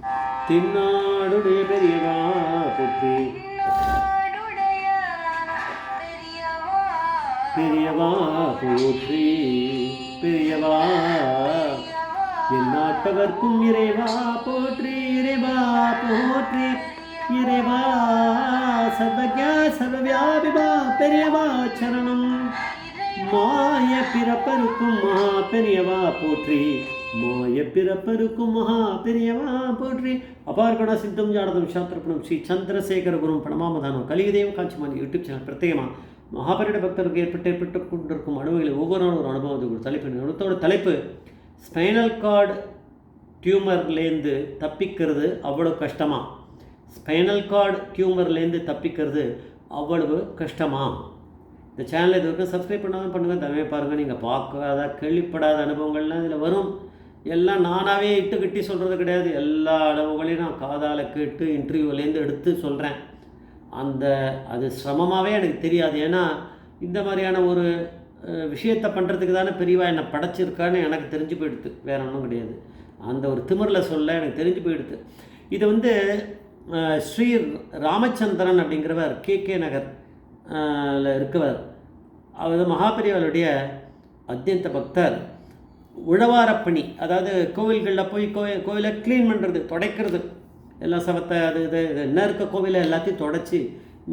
தென்னாடுடைய பெரியவா போற்றி, பெரியவா போற்றி, பெரியவா எந்நாட்டவர்க்கும் இறைவா போற்றி, இறைவா போற்றி, இறைவா சர்வஜா சர்வவியாபிவா பெரியவா சரணம். மாய பிறப்பருக்கும் மகா பெரியவா போற்றி, மாய பிறப்பருக்கும் மகா பெரியவா போற்றி. அபார்கண சித்தம் ஜானதம் சாஸ்திரப்பணம் ஸ்ரீ சந்திரசேகர குரும் பிரணமாமதானம் கலியுதேவ காட்சிமானி யூடியூப் சேனல் பிரத்யேகமாக மகாபரிட பக்தருக்கு ஏற்பட்டு கொண்டிருக்கும் அனுபவங்களை ஒவ்வொரு நாளும் ஒரு அனுபவத்துக்கு ஒரு தலைப்பு. அடுத்தோட தலைப்பு ஸ்பைனல் கார்டு டியூமர்லேருந்து தப்பிக்கிறது அவ்வளோ கஷ்டமா? ஸ்பைனல் கார்டு டியூமர்லேருந்து தப்பிக்கிறது அவ்வளவு கஷ்டமா? இந்த சேனலை இது வரைக்கும் சப்ஸ்கிரைப் பண்ணாமல் பண்ணுங்கள், தவிர பாருங்கள். நீங்கள் பார்க்காத கேள்விப்படாத அனுபவங்கள்லாம் இதில் வரும். எல்லாம் நானாகவே இட்டு கட்டி சொல்கிறது கிடையாது. எல்லா அனுபவங்களையும் நான் காதால் கேட்டு இன்டர்வியூலேருந்து எடுத்து சொல்கிறேன். அது சிரமமாகவே எனக்கு தெரியாது. ஏன்னா இந்த மாதிரியான ஒரு விஷயத்தை பண்ணுறதுக்கு தானே பெரியவா என்னை படைச்சிருக்கான்னு எனக்கு தெரிஞ்சு போயிடுது, வேறு ஒன்றும் கிடையாது. அந்த ஒரு திமிரில் சொல்ல எனக்கு தெரிஞ்சு போயிடுது. இது ஸ்ரீ ராமச்சந்திரன் அப்படிங்கிறவர் கே நகர் இருக்கவர். அவர் மகாபெரியவருடைய அத்தியந்த பக்தர். உழவாரப்பணி, அதாவது கோவில்களில் போய் கோவிலை க்ளீன் பண்ணுறது, துடைக்கிறது, எல்லாம் சவத்தை அது இது என்ன இருக்க கோவிலை எல்லாத்தையும் தொடச்சி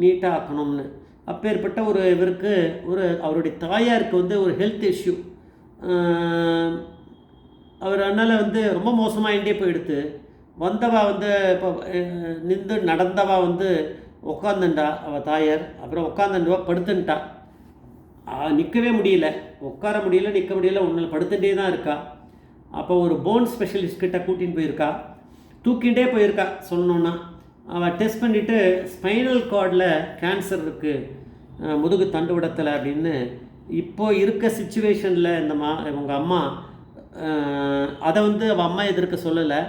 நீட்டாக ஆக்கணும்னு. அப்பேற்பட்ட இவருக்கு அவருடைய தாயாருக்கு ஒரு ஹெல்த் இஷ்யூ. அவர் அதனால் ரொம்ப மோசமாகிட்டே போயிடுத்து. வந்தவா இப்போ நின்று நடந்தவா உட்காந்துண்டா அவள் தாயார். அப்புறம் உட்காந்துண்டுவா படுத்துன்ட்டா. நிற்கவே முடியல, உட்கார முடியல, நிற்க முடியல, ஒன்றில் படுத்துகிட்டே தான் இருக்கா. அப்போ ஒரு போன் ஸ்பெஷலிஸ்ட் கிட்ட கூட்டின்னு போயிருக்கா, தூக்கிகிட்டே போயிருக்கா. சொல்லணுன்னா அவள் டெஸ்ட் பண்ணிவிட்டு ஸ்பைனல் கார்டில் கேன்சர் இருக்குது, முதுகு தண்டுவடத்தில் அப்படின்னு. இப்போது இருக்க சுச்சுவேஷனில் இவங்க அம்மா அதை அவள் அம்மா எதிர்க்க சொல்லலை.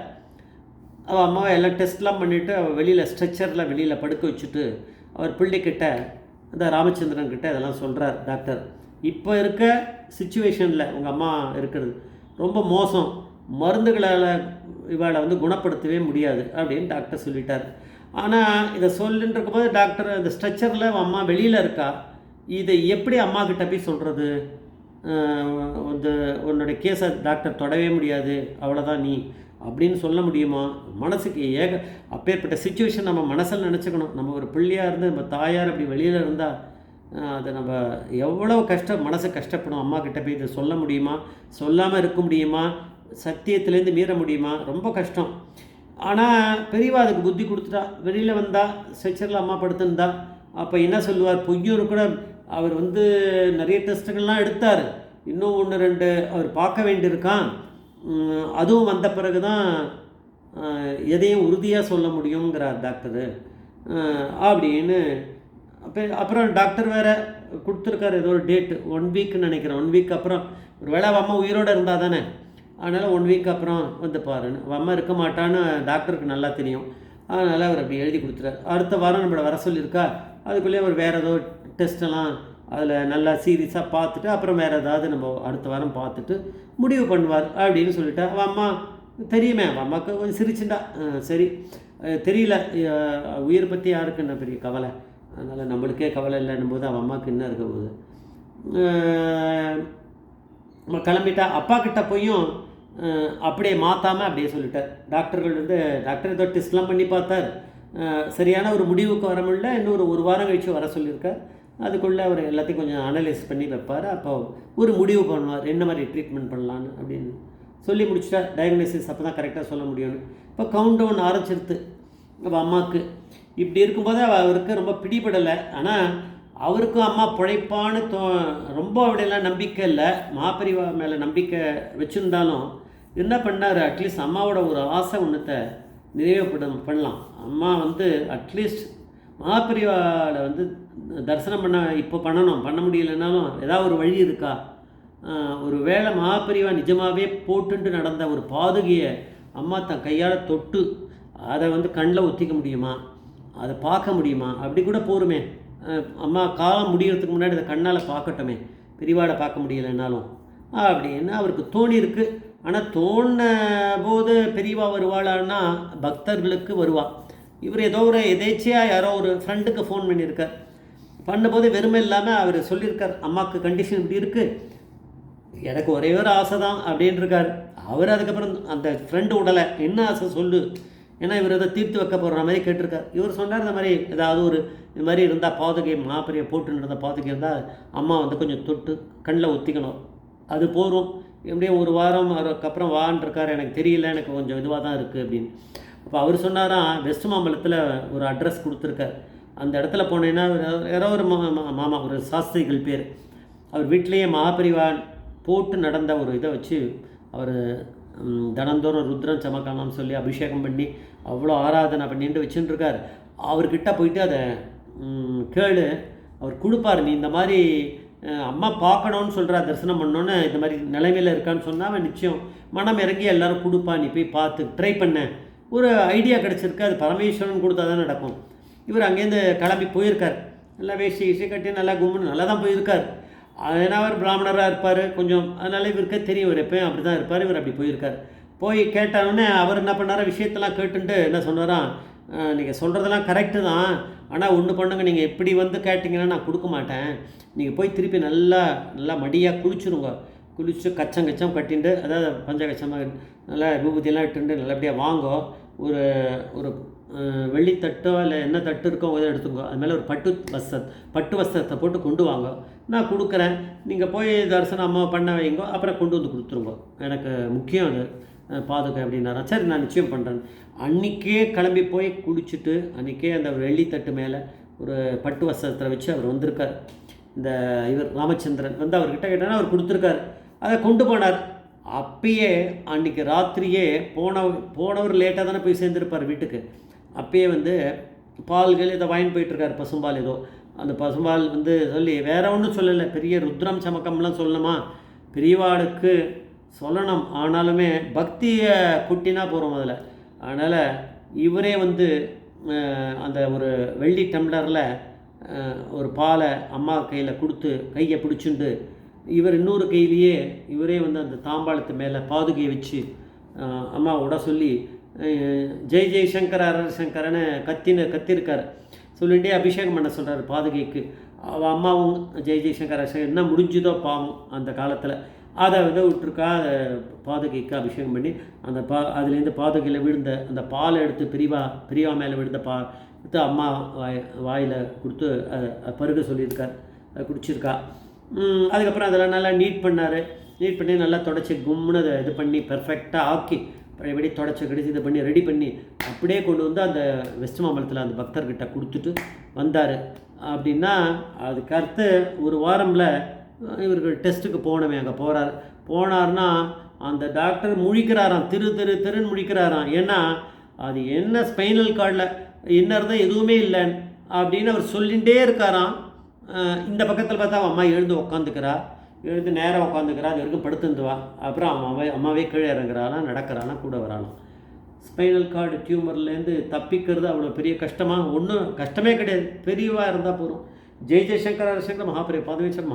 அவள் அம்மாவை எல்லாம் டெஸ்ட்லாம் பண்ணிவிட்டு அவள் வெளியில் ஸ்ட்ரெச்சரில் வெளியில் படுக்க வச்சுட்டு அவர் பிள்ளைக்கிட்ட, இந்த ராமச்சந்திரன் கிட்ட இதெல்லாம் சொல்கிறார் டாக்டர். இப்போ இருக்க சுச்சுவேஷனில் உங்கள் அம்மா இருக்கிறது ரொம்ப மோசம், மருந்துகளால் இவளை குணப்படுத்தவே முடியாது அப்படின்னு டாக்டர் சொல்லிட்டார். ஆனால் இதை சொல்லின்னு போது டாக்டர் இந்த ஸ்ட்ரெச்சரில் அம்மா வெளியில் இருக்கா. இதை எப்படி அம்மா கிட்ட போய் சொல்கிறது? உன்னுடைய கேஸை டாக்டர் தொடவே முடியாது, அவ்வளோதான் நீ அப்படின்னு சொல்ல முடியுமா? மனசுக்கு அப்பேற்பட்ட சுச்சுவேஷன் நம்ம மனசில் நினச்சிக்கணும். நம்ம ஒரு பிள்ளையாக இருந்து நம்ம தாயார் அப்படி வெளியில் இருந்தால் அதை நம்ம எவ்வளோ மனசு கஷ்டப்படும். அம்மா கிட்ட போய் இதை சொல்ல முடியுமா? சொல்லாமல் இருக்க முடியுமா? சத்தியத்துலேருந்து மீற முடியுமா? ரொம்ப கஷ்டம். ஆனால் பெரியவா அதுக்கு புத்தி கொடுத்துட்டா. வெளியில் வந்தால் ஸ்ட்ரெச்சரில் அம்மா படுத்துருந்தா. அப்போ என்ன சொல்லுவார்? பொய்யூர் கூட அவர் நிறைய டெஸ்ட்டுகள்லாம் எடுத்தார். இன்னும் 1-2 அவர் பார்க்க வேண்டியிருக்கான். அதுவும் வந்த பிறகு தான் எதையும் உறுதியாக சொல்ல முடியுங்கிறார் டாக்டரு அப்படின்னு. அப்புறம் டாக்டர் வேறு கொடுத்துருக்காரு ஏதோ ஒரு டேட்டு, 1 வீக்குன்னு நினைக்கிறேன். 1 வீக் அப்புறம் ஒரு வேளை அம்மா உயிரோடு இருந்தால் தானே, அதனால் 1 வீக் அப்புறம் பாருன்னு. அம்மா இருக்க மாட்டான்னு டாக்டருக்கு நல்லா தெரியும். அதனால் அவர் அப்படி எழுதி கொடுத்துறாரு. அடுத்த வாரம் நம்மளை வர சொல்லியிருக்கா. அதுக்குள்ளேயே அவர் வேறு ஏதோ டெஸ்ட்டெல்லாம் அதில் நல்லா சீரியஸாக பார்த்துட்டு அப்புறம் வேறு ஏதாவது நம்ம அடுத்த வாரம் பார்த்துட்டு முடிவு பண்ணுவார் அப்படின்னு சொல்லிட்டா. அவள் அம்மா தெரியுமே, அவள் அம்மாவுக்கு கொஞ்சம் சிரிச்சுட்டா. சரி, தெரியல உயிரை பற்றி யாருக்கு என்ன பெரிய கவலை, அதனால் நம்மளுக்கே கவலை இல்லைன்னும் போது அவள் அம்மாவுக்கு என்ன இருக்க போகுது. கிளம்பிட்டா. அப்பா கிட்ட போயும் அப்படியே மாற்றாமல் அப்படியே சொல்லிட்டார். டாக்டர் ஏதோ டெஸ்ட்லாம் பண்ணி பார்த்தார். சரியான ஒரு முடிவுக்கு வர முடியல. இன்னும் ஒரு வாரம் கழிச்சு வர சொல்லியிருக்கார். அதுக்குள்ளே அவர் எல்லாத்தையும் கொஞ்சம் அனலைஸ் பண்ணி வைப்பார். அப்போ ஒரு முடிவு பண்ணுவார், என்ன மாதிரி ட்ரீட்மெண்ட் பண்ணலான்னு அப்படின்னு சொல்லி முடிச்சுட்டா. டயக்னோசிஸ் அப்போ தான் கரெக்டாக சொல்ல முடியும்னு. இப்போ கவுண்ட் டவுன் ஆரம்பிச்சிருது அவள் அம்மாவுக்கு. இப்படி இருக்கும்போது அவருக்கு ரொம்ப பிடிபடலை. ஆனால் அவருக்கும் அம்மா பிழைப்பான்னு ரொம்ப அப்படியெல்லாம் நம்பிக்கை இல்லை. மாப்பெரிவா மேலே நம்பிக்கை வச்சுருந்தாலும் என்ன பண்ணார், அட்லீஸ்ட் அம்மாவோட ஒரு ஆசை ஒன்றத்தை பண்ணலாம். அம்மா அட்லீஸ்ட் மகாபெரிவாவில் தரிசனம் இப்போ பண்ண முடியலைன்னாலும் ஏதாவது ஒரு வழி இருக்கா? ஒரு வேளை மகாபெரிவா நிஜமாகவே போட்டுட்டு நடந்த ஒரு பாதுகையை அம்மா தன் கையால் தொட்டு அதை கண்ணில் ஒத்திக்க முடியுமா? அதை பார்க்க முடியுமா? அப்படி கூட போருமே. அம்மா காலம் முடிகிறதுக்கு முன்னாடி அதை கண்ணால் பார்க்கட்டுமே, பெரிவாடை பார்க்க முடியலைன்னாலும் அப்படின்னு அவருக்கு தோணியிருக்கு. ஆனால் தோணின போது பெரியவா வருவாளான்னா பக்தர்களுக்கு வருவா. இவர் ஏதோ ஒரு எதேச்சியாக யாரோ ஒரு ஃப்ரெண்டுக்கு ஃபோன் பண்ணியிருக்கார். பண்ணும்போது வெறுமை இல்லாமல் அவர் சொல்லியிருக்கார், அம்மாவுக்கு கண்டிஷன் இப்படி இருக்குது, எனக்கு ஒரே ஒரு ஆசை தான் அப்படின்ட்டுருக்கார். அவர் அதுக்கப்புறம் அந்த ஃப்ரெண்டு விடலை, என்ன ஆசை சொல்லு, ஏன்னா இவர் அதை தீர்த்து வைக்க போகிற மாதிரி கேட்டிருக்கார். இவர் சொன்னார், இந்த மாதிரி ஏதாவது ஒரு இது மாதிரி இருந்தால் பாதுகை மாப்பிரையை போட்டுன்னு இருந்தால் பாதுகை இருந்தால் அம்மா வந்து கொஞ்சம் தொட்டு கண்ணில் ஒத்திக்கணும், அது போகும், எப்படியும் ஒரு வாரம் அதுக்கப்புறம் வான்ருக்கார், எனக்கு தெரியல, எனக்கு கொஞ்சம் இதுவாக தான் இருக்குது அப்படின்னு. அப்போ அவர் சொன்னாராம், வெஸ்ட் மாம்பலத்தில் ஒரு அட்ரஸ் கொடுத்துருக்கார், அந்த இடத்துல போனேன்னா யாரோ ஒரு மாமா ஒரு சாஸ்திரிகள் பேர், அவர் வீட்டிலேயே மகாபரிவா போட்டு நடந்த ஒரு இதை வச்சு அவர் தினந்தோறும் ருத்ரன் சமக்கானம்னு சொல்லி அபிஷேகம் பண்ணி அவ்வளோ ஆராதனை பண்ணிட்டு வச்சுட்டுருக்கார். அவர்கிட்ட போயிட்டு அதை கேளு, அவர் கொடுப்பார், நீ இந்த மாதிரி அம்மா பார்க்கணுன்னு சொல்கிறா, தரிசனம் பண்ணோன்னு இந்த மாதிரி நிலைமையில் இருக்கான்னு சொன்னால் அவன் நிச்சயம் மனம் இறங்கி எல்லோரும் கொடுப்பா, நீ போய் பார்த்து ட்ரை பண்ண ஒரு ஐடியா கிடச்சிருக்கு, அது பரமேஸ்வரன் கொடுத்தா தான் நடக்கும். இவர் அங்கேருந்து கிளம்பி போயிருக்கார், நல்லா வேஷ்டி கீஷ்டி கட்டி நல்லா கும்புன்னு நல்லா தான் போயிருக்கார். ஏன்னா அவர் பிராமணராக இருப்பார் கொஞ்சம், அதனால் இவருக்கே தெரியும், இவர் எப்போயும் அப்படி தான் இருப்பார். இவர் அப்படி போயிருக்கார். போய் கேட்டாலுடனே அவர் என்ன பண்ணாரா, விஷயத்தெல்லாம் கேட்டுன்ட்டு என்ன சொன்னாராம், நீங்கள் சொல்கிறதெல்லாம் கரெக்டு தான், ஆனால் ஒன்று பண்ணுங்க, நீங்கள் எப்படி வந்து கேட்டிங்கன்னா நான் கொடுக்க மாட்டேன், நீங்கள் போய் திருப்பி நல்லா நல்லா மடியாக குளிச்சுருங்க, குளிச்சு கச்சம் கட்டிண்டு, அதாவது பஞ்சகச்சமாக நல்லா விபூதியெல்லாம் இட்டுண்டு நல்லபடியாக வாங்கோ, ஒரு ஒரு வெள்ளித்தட்டோ இல்லை என்ன தட்டு இருக்கோ அதை எடுத்துக்கோ, அது மேலே ஒரு பட்டு வஸ்திரத்தை போட்டு கொண்டு வாங்க, நான் கொடுக்குறேன், நீங்கள் போய் தரிசனம் அம்மா பண்ண வைங்கோ, அப்புறம் கொண்டு வந்து கொடுத்துருங்கோ, எனக்கு முக்கியம் அது பாதுகை அப்படின்னாரா. சரி நான் நிச்சயம் பண்ணுறேன். அன்றைக்கே கிளம்பி போய் குளிச்சுட்டு அன்றைக்கே அந்த வெள்ளித்தட்டு மேலே ஒரு பட்டு வஸ்திரத்தை வச்சு அவர் வந்திருக்கார். இந்த இவர் ராமச்சந்திரன் வந்து அவர்கிட்ட கேட்டானா அவர் கொடுத்துருக்கார், அதை கொண்டு போனார். அப்பயே அன்றைக்கி ராத்திரியே போனவர் லேட்டாக தானே போய் சேர்ந்துருப்பார் வீட்டுக்கு. அப்பயே வந்து பால்கள் இதை வாங்கிட்டு போயிட்டுருக்கார், பசும்பால் ஏதோ, அந்த பசும்பால் வந்து சொல்லி வேற ஒன்றும் சொல்லலை, பெரிய ருத்ரம் சமக்கம்லாம் சொல்லணுமா, பெரியவாளுக்கு சொல்லணும், ஆனாலுமே பக்தியை குட்டினா போகிறோம் அதில். அதனால் இவரே வந்து அந்த ஒரு வெள்ளி டம்ளரில் ஒரு பாலை அம்மா கையில் கொடுத்து கையை பிடிச்சுண்டு, இவர் இன்னொரு கையிலேயே இவரே வந்து அந்த தாம்பாளத்து மேலே பாதுகையை வச்சு அம்மா விட சொல்லி ஜெய் ஜெய் சங்கர் அரர் சங்கரன்னு கத்திருக்கார். சொல்லிகிட்டே அபிஷேகம் பண்ண சொல்கிறார் பாதுகைக்கு. அவள் அம்மாவும் ஜெய் ஜெய் சங்கர் அரர் என்ன முடிஞ்சுதோ பாவம் அந்த காலத்தில் அதை வந்து விட்டுருக்கா, அதை பாதுகைக்கு அபிஷேகம் பண்ணி அந்த அதுலேருந்து பாதுகையில் விழுந்த அந்த பாலை எடுத்து பெரியவா மேலே விழுந்த எடுத்து அம்மா வாயில் கொடுத்து அதை பருக சொல்லியிருக்கார், அதை குடிச்சிருக்கா. அதுக்கப்புறம் அதெல்லாம் நல்லா நீட் பண்ணி நல்லா தொடச்சி கும்முன்னு அதை இது பண்ணி பெர்ஃபெக்டாக ஆக்கி பழையபடி தொடச்சி கடிச்சு இதை பண்ணி ரெடி பண்ணி அப்படியே கொண்டு வந்து அந்த வெஸ்ட் மாம்பலத்தில் அந்த பக்தர்கிட்ட கொடுத்துட்டு வந்தார். அப்படின்னா அதுக்கடுத்து ஒரு வாரமில் இவர்கள் டெஸ்ட்டுக்கு போனவே அங்கே போனார்னா அந்த டாக்டர் முழிக்கிறாராம், திருன்னு முழிக்கிறாராம். ஏன்னா அது என்ன ஸ்பைனல் கார்டில் என்ன இருந்தால் எதுவுமே இல்லைன்னு அப்படின்னு அவர் சொல்லிகிட்டே இருக்காராம். இந்த பக்கத்தில் பார்த்தா அம்மா எழுந்து உக்காந்துக்கிறா, எழுந்து நேராக உட்காந்துக்கிறா, அது வரைக்கும் படுத்துருந்துவா, அப்புறம் அம்மாவே கீழே இறங்குறானா, நடக்கிறானா, கூட வரானா. ஸ்பைனல் கார்டு டியூமர்லேருந்து தப்பிக்கிறது அவ்வளோ பெரிய கஷ்டமாக ஒன்றும் கஷ்டமே கிடையாது, பெரியவாக இருந்தால் போகிறோம். ஜெய் ஜெய்சங்கர் அரசங்கர் மகாபிரிய பாதவேச்சர்